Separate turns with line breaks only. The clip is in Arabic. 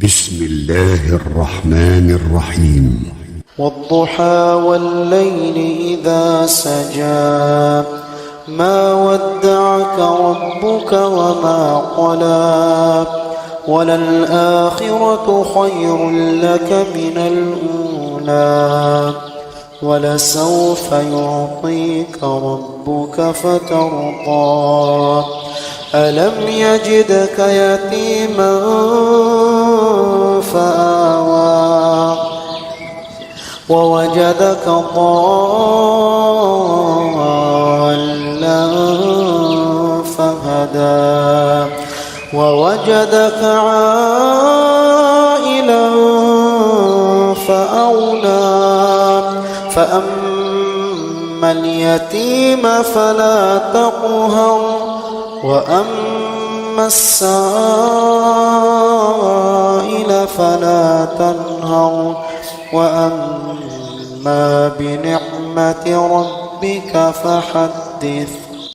بسم الله الرحمن الرحيم.
والضحى والليل إذا سجى ما ودعك ربك وما قلى وللآخرة خير لك من الأولى ولسوف يعطيك ربك فترضى ألم يجدك يتيما فآوى ووجدك ضالا فهدى ووجدك عائلا فأغنى فأما اليتيم فلا تقهر وأما السائل فلا تنهر وأما بنعمة ربك فحدث.